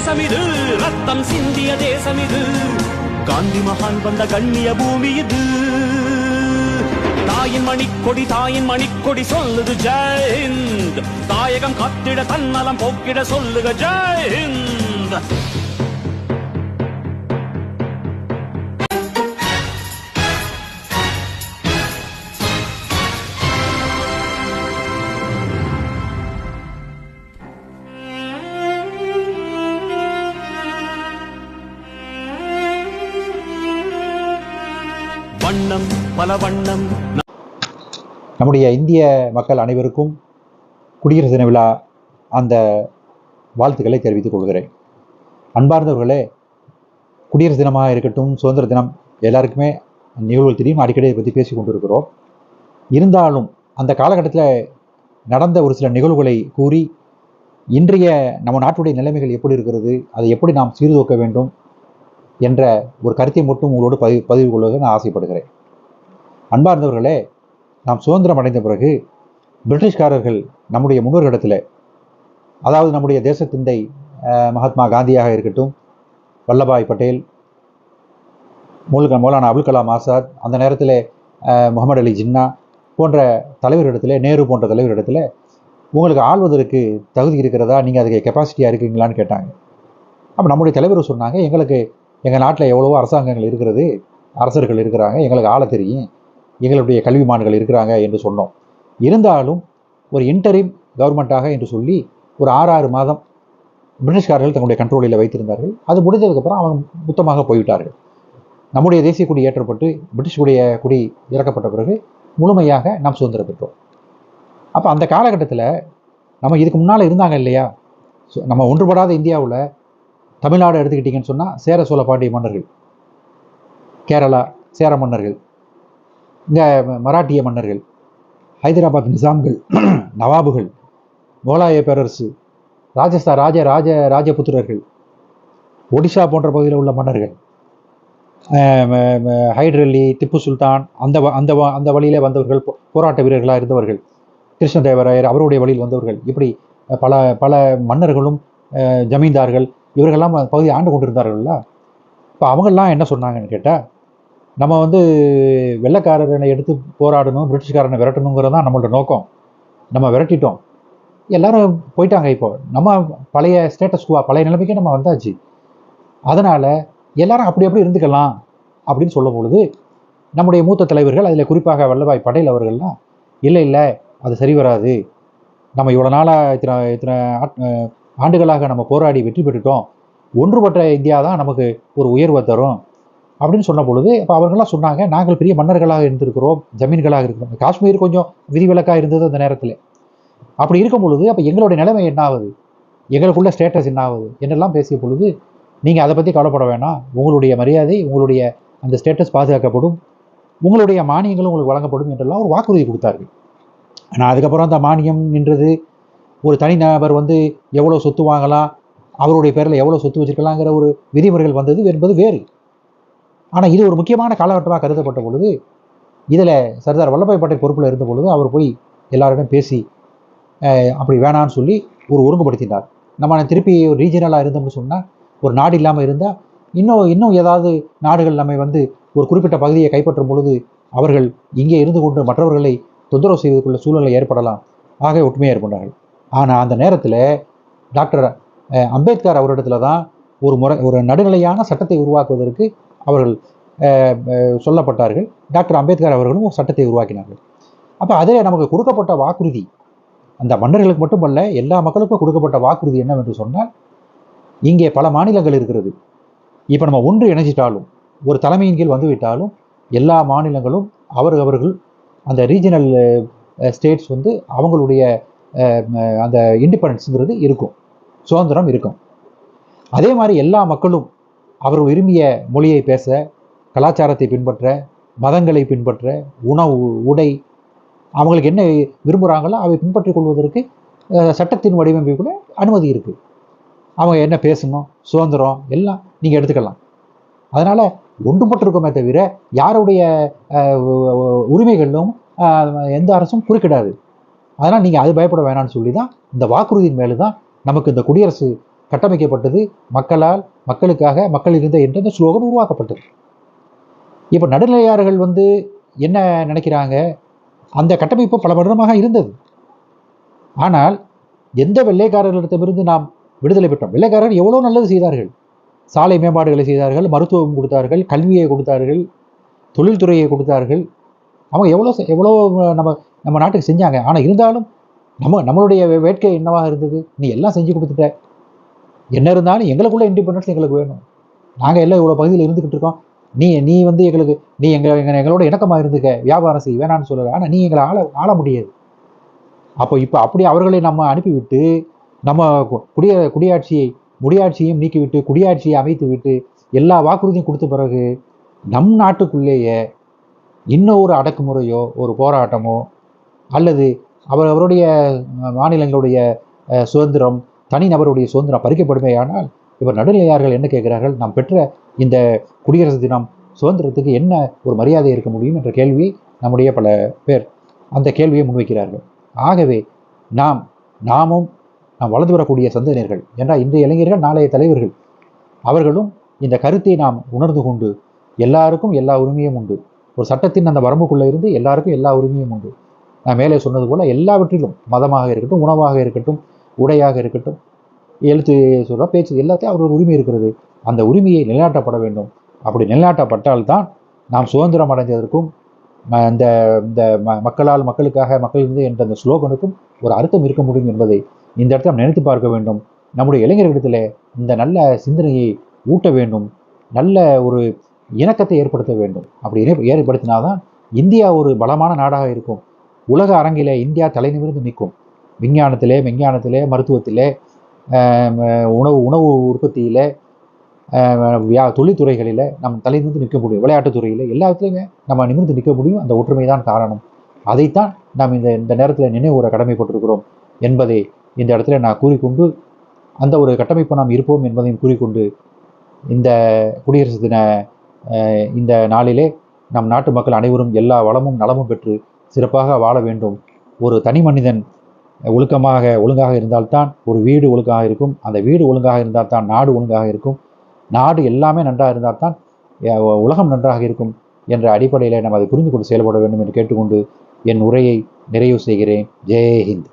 தேசம் இது, ரத்தம் சிந்திய தேசம் இது, காந்தி மகான் வந்த கண்ணிய பூமி இது. தாயின் மணிக்கொடி சொல்லுது ஜெய் ஹிந்த். தாயகம் காத்திட தன்னலம் போக்கிட சொல்லுக ஜெய் ஹிந்த். வண்ணம் பல வண்ணம். நம்முடைய இந்திய மக்கள் அனைவருக்கும் குடியரசு தின விழா அந்த வாழ்த்துக்களை தெரிவித்துக் கொள்கிறேன். அன்பார்ந்தவர்களே, குடியரசு தினமாக இருக்கட்டும், சுதந்திர தினம், எல்லாருக்குமே நிகழ்வுகள் தெரியும், அடிக்கடி பற்றி பேசி கொண்டிருக்கிறோம். இருந்தாலும் அந்த காலகட்டத்தில் நடந்த ஒரு சில நிகழ்வுகளை கூறி இன்றைய நம்ம நாட்டுடைய நிலைமைகள் எப்படி இருக்கிறது, அதை எப்படி நாம் சீர்தூக்க வேண்டும் என்ற ஒரு கருத்தை மட்டும் உங்களோடு பதிவு கொள்வதை நான் ஆசைப்படுகிறேன். அன்பார்ந்தவர்களே, நாம் சுதந்திரம் அடைந்த பிறகு பிரிட்டிஷ்காரர்கள் நம்முடைய முன்னோர்களிடத்தில், அதாவது நம்முடைய தேசத்தந்தை மகாத்மா காந்தியாக இருக்கட்டும், வல்லபாய் பட்டேல், மௌலானா அபுல் கலாம் ஆசாத், அந்த நேரத்தில் முகமது அலி ஜின்னா போன்ற தலைவர்களிடத்தில், நேரு போன்ற தலைவர்களிடத்தில் உங்களுக்கு ஆள்வதற்கு தகுதி இருக்கிறதா, நீங்கள் அதுக்கு கெப்பாசிட்டியாக இருக்கீங்களான்னு கேட்டாங்க. அப்போ நம்முடைய தலைவர் சொன்னாங்க, எங்கள் நாட்டில் எவ்வளவோ அரசாங்கங்கள் இருக்கிறது, அரசர்கள் இருக்கிறாங்க, எங்களுக்கு ஆள தெரியும், எங்களுடைய கல்விமான்கள் இருக்கிறாங்க என்று சொன்னோம். இருந்தாலும் ஒரு இன்டரிம் கவர்மெண்ட்டாக என்று சொல்லி ஒரு 6 மாதம் பிரிட்டிஷ்காரர்கள் தன்னுடைய கண்ட்ரோலில் வைத்திருந்தார்கள். அது முடிஞ்சதுக்கப்புறம் அவங்க மொத்தமாக போய்விட்டார்கள். நம்முடைய தேசிய கொடி ஏற்றப்பட்டு பிரிட்டிஷுடைய கொடி இறக்கப்பட்ட பிறகு முழுமையாக நாம் சுதந்திரம் பெற்றோம். அப்போ அந்த காலகட்டத்தில் நம்ம இதுக்கு முன்னால் இருந்தாங்க இல்லையா, நம்ம ஒன்றுபடாத இந்தியாவில் தமிழ்நாடு எடுத்துக்கிட்டிங்கன்னு சொன்னால் சேர சோழ பாண்டிய மன்னர்கள், கேரளா சேர மன்னர்கள், இங்கே மராட்டிய மன்னர்கள், ஹைதராபாத் நிசாம்கள், நவாபுகள், முகலாய பேரரசு, ராஜஸ்தான் ராஜபுத்திரர்கள், ஒடிஷா போன்ற பகுதியில் உள்ள மன்னர்கள், ஹைதர் அலி, திப்பு சுல்தான், அந்த வழியில் வந்தவர்கள், போராட்ட வீரர்களாக இருந்தவர்கள், கிருஷ்ணதேவராயர் அவருடைய வழியில் வந்தவர்கள், இப்படி பல பல மன்னர்களும் ஜமீன்தார்கள் இவர்கள்லாம் பகுதியை ஆண்டு கொண்டிருந்தார்கள்ல. இப்போ அவங்கெல்லாம் என்ன சொன்னாங்கன்னு கேட்டால், நம்ம வெள்ளைக்காரனை எடுத்து போராடணும், பிரிட்டிஷ்காரனை விரட்டணுங்கிறது தான் நம்மளோட நோக்கம். நம்ம விரட்டிட்டோம், எல்லாரும் போயிட்டாங்க. இப்போ நம்ம பழைய ஸ்டேட்டஸ் குவா, பழைய நிலைமைக்கே நம்ம வந்தாச்சு. அதனால் எல்லாரும் அப்படி இருந்துக்கலாம் அப்படின்னு சொல்லும் பொழுது நம்முடைய மூத்த தலைவர்கள், அதில் குறிப்பாக வல்லபாய் பட்டேல் அவர்கள்லாம், இல்லை அது சரி வராது, நம்ம இவ்வளோ நாளாக இத்தனை ஆண்டுகளாக நம்ம போராடி வெற்றி பெற்றுட்டோம், ஒன்றுபட்ட இந்தியா தான் நமக்கு ஒரு உயர்வை தரும் அப்படின்னு சொன்ன பொழுது, அப்போ அவர்கள்லாம் சொன்னாங்க, நாங்கள் பெரிய மன்னர்களாக இருந்திருக்கிறோம், ஜமீன்களாக இருக்கிறோம், காஷ்மீர் கொஞ்சம் விதிவிலக்காக இருந்தது அந்த நேரத்தில். அப்படி இருக்கும் பொழுது அப்போ எங்களுடைய நிலைமை என்ன ஆகுது, எங்களுக்குள்ள ஸ்டேட்டஸ் என்ன ஆகுது என்றெல்லாம் பேசிய பொழுது, நீங்கள் அதை பற்றி கவலைப்பட வேணாம், உங்களுடைய மரியாதை, உங்களுடைய அந்த ஸ்டேட்டஸ் பாதுகாக்கப்படும், உங்களுடைய மானியங்களும் உங்களுக்கு வழங்கப்படும் என்றெல்லாம் ஒரு வாக்குறுதி கொடுத்தார்கள். ஆனால் அதுக்கப்புறம் அந்த மானியம் நின்றது, ஒரு தனிநபர் எவ்வளோ சொத்து வாங்கலாம், அவருடைய பேரில் எவ்வளோ சொத்து வச்சுருக்கலாங்கிற ஒரு விதிமுறைகள் வந்தது என்பது வேறு. ஆனால் இது ஒரு முக்கியமான காலகட்டமாக கருதப்பட்ட பொழுது, இதில் சர்தார் வல்லபாய் பட்டேல் பொறுப்பில் இருந்த பொழுது அவர் போய் எல்லாரிடம் பேசி அப்படி வேணான்னு சொல்லி ஒரு ஒருங்குபடுத்தினார். நம்ம திருப்பி ஒரு ரீஜனலாக இருந்தோம்னு சொன்னால், ஒரு நாடு இல்லாமல் இருந்தால் இன்னும் ஏதாவது நாடுகள் நம்மை ஒரு குறிப்பிட்ட பகுதியை கைப்பற்றும் பொழுது அவர்கள் இங்கே இருந்து கொண்டு மற்றவர்களை தொந்தரவு செய்வதற்குள்ள சூழ்நிலை ஏற்படலாம், ஆக ஒற்றுமையாக ஏற்பட்டார்கள். ஆனால் அந்த நேரத்தில் டாக்டர் அம்பேத்கர் அவரிடத்துல தான் ஒரு நடுநிலையான சட்டத்தை உருவாக்குவதற்கு அவர்கள் சொல்லப்பட்டார்கள். டாக்டர் அம்பேத்கர் அவர்களும் ஒரு சட்டத்தை உருவாக்கினார்கள். அப்போ அதில் நமக்கு கொடுக்கப்பட்ட வாக்குறுதி, அந்த மன்னர்களுக்கு மட்டுமல்ல எல்லா மக்களுக்கும் கொடுக்கப்பட்ட வாக்குறுதி என்னவென்று சொன்னால், இங்கே பல மாநிலங்கள் இருக்கிறது. இப்போ நம்ம ஒன்று இணைஞ்சிட்டாலும், ஒரு தலைமையின் கீழ் வந்துவிட்டாலும், எல்லா மாநிலங்களும் அவர்கள் அந்த ரீஜனல் ஸ்டேட்ஸ் அவங்களுடைய அந்த இண்டிபெண்டன்ஸுங்கிறது இருக்கும், சுதந்திரம் இருக்கும். அதே மாதிரி எல்லா மக்களும் அவர்கள் விரும்பிய மொழியை பேச, கலாச்சாரத்தை பின்பற்ற, மதங்களை பின்பற்ற, உணவு, உடை, அவங்களுக்கு என்ன விரும்புகிறாங்களோ அவை பின்பற்றிக் கொள்வதற்கு சட்டத்தின் வடிவமைப்புக்குள்ள அனுமதி இருக்குது. அவங்க என்ன பேசணும், சுதந்திரம் எல்லாம் நீங்கள் எடுத்துக்கலாம். அதனால் ஒன்றுபட்டிருக்கோமே தவிர யாருடைய உரிமைகளிலும் எந்த அரசும் குறுக்கிடாது. அதனால் நீங்கள் அது பயப்பட வேணாம்னு சொல்லி தான் இந்த வாக்குறுதியின் மேலே தான் நமக்கு இந்த குடியரசு கட்டமைக்கப்பட்டது, மக்களால், மக்களுக்காக, மக்கள் இருந்த என்ற அந்த ஸ்லோகன் உருவாக்கப்பட்டது. இப்போ நடுநிலையாளர்கள் என்ன நினைக்கிறாங்க, அந்த கட்டமைப்பு பல வருடமாக இருந்தது. ஆனால் எந்த வெள்ளைக்காரர்களிடத்திலிருந்து நாம் விடுதலை பெற்றோம்? வெள்ளைக்காரர்கள் எவ்வளோ நல்லது செய்தார்கள். சாலை மேம்பாடுகளை செய்தார்கள், மருத்துவம் கொடுத்தார்கள், கல்வியை கொடுத்தார்கள், தொழில்துறையை கொடுத்தார்கள். அவங்க எவ்வளோ நம்ம நம்ம நாட்டுக்கு செஞ்சாங்க. ஆனால் இருந்தாலும் நம்மளுடைய வேட்கை என்னவாக இருந்தது? நீ எல்லாம் செஞ்சு கொடுத்துட்ட, என்ன இருந்தாலும் எங்களுக்குள்ள இண்டிபெண்டன்ஸ் எங்களுக்கு வேணும், நாங்கள் எல்லாம் இவ்வளோ பகுதியில் இருந்துக்கிட்டு இருக்கோம், நீ எங்களுக்கு எங்களோட இணக்கமாக இருந்துக்க, வியாபாரம் செய், வேணான்னு சொல்லலை. ஆனால் நீ எங்களை ஆள முடியாது. இப்போ அப்படி அவர்களை நம்ம அனுப்பிவிட்டு நம்ம முடியாட்சியையும் நீக்கிவிட்டு குடியாட்சியை அமைத்து விட்டு எல்லா வாக்குறுதியும் கொடுத்த பிறகு நம் நாட்டுக்குள்ளேயே இன்னும் ஒரு அடக்குமுறையோ ஒரு போராட்டமோ அல்லது அவருடைய மாநிலங்களுடைய சுதந்திரம், தனிநபருடைய சுதந்திரம் பறிக்கப்படுமேயானால் இவர் நடுநிலையார்கள் என்ன கேட்கிறார்கள்? நாம் பெற்ற இந்த குடியரசு தினம் சுதந்திரத்துக்கு என்ன ஒரு மரியாதை இருக்க முடியும் என்ற கேள்வியை நம்முடைய பல பேர் அந்த கேள்வியை முன்வைக்கிறார்கள். ஆகவே நாமும் வளர்ந்து வரக்கூடிய சந்ததியினர்கள் என்றால் இன்றைய இளைஞர்கள் நாளைய தலைவர்கள், அவர்களும் இந்த கருத்தை நாம் உணர்ந்து கொண்டு எல்லாருக்கும் எல்லா உரிமையும் உண்டு, ஒரு சட்டத்தின் அந்த வரம்புக்குள்ளே இருந்து எல்லாருக்கும் எல்லா உரிமையும் உண்டு. நான் மேலே சொன்னது போல் எல்லாவற்றிலும், மதமாக இருக்கட்டும், உணவாக இருக்கட்டும், உடையாக இருக்கட்டும், எழுத்து சொல்ல பேச்சு எல்லாத்தையும் அவர்கள் உரிமை இருக்கிறது. அந்த உரிமையை நிலைநாட்டப்பட வேண்டும். அப்படி நிலைநாட்டப்பட்டால்தான் நாம் சுதந்திரம் அடைந்ததற்கும் இந்த மக்களால், மக்களுக்காக, மக்களிருந்து என்ற அந்த ஸ்லோகனுக்கும் ஒரு அர்த்தம் இருக்க முடியும் என்பதை இந்த இடத்துல நாம் நினைத்து பார்க்க வேண்டும். நம்முடைய இளைஞர்களிடத்தில் இந்த நல்ல சிந்தனையை ஊட்ட வேண்டும், நல்ல ஒரு இணக்கத்தை ஏற்படுத்த வேண்டும். அப்படி ஏற்படுத்தினாதான் இந்தியா ஒரு பலமான நாடாக இருக்கும். உலக அரங்கிலே இந்தியா தலை நிமிர்ந்து நிற்கும். விஞ்ஞானத்திலே, மருத்துவத்திலே, உணவு உற்பத்தியிலே, தொழில்துறைகளில் நம் தலை நிமிர்ந்து நிற்க முடியும். விளையாட்டுத்துறையில் எல்லாத்துலேயுமே நம்ம நிமிர்ந்து நிற்க முடியும். அந்த ஒற்றுமை தான் காரணம். அதைத்தான் நாம் இந்த நேரத்தில் நினைவுற கடமைப்பட்டிருக்கிறோம் என்பதை இந்த இடத்துல நான் கூறிக்கொண்டு, அந்த ஒரு கட்டமைப்பு நாம் இருப்போம் என்பதையும் கூறிக்கொண்டு, இந்த குடியரசு தின இந்த நாளிலே நம் நாட்டு மக்கள் அனைவரும் எல்லா வளமும் நலமும் பெற்று சிறப்பாக வாழ வேண்டும். ஒரு தனி மனிதன் ஒழுங்காக இருந்தால்தான் ஒரு வீடு ஒழுங்காக இருக்கும். அந்த வீடு ஒழுங்காக இருந்தால்தான் நாடு ஒழுங்காக இருக்கும். நாடு எல்லாமே நன்றாக இருந்தால்தான் உலகம் நன்றாக இருக்கும் என்ற அடிப்படையில் நாம் அதை புரிந்து கொண்டு செயல்பட வேண்டும் என்று கேட்டுக்கொண்டு என் உரையை நிறைவு செய்கிறேன். ஜெய் ஹிந்த்.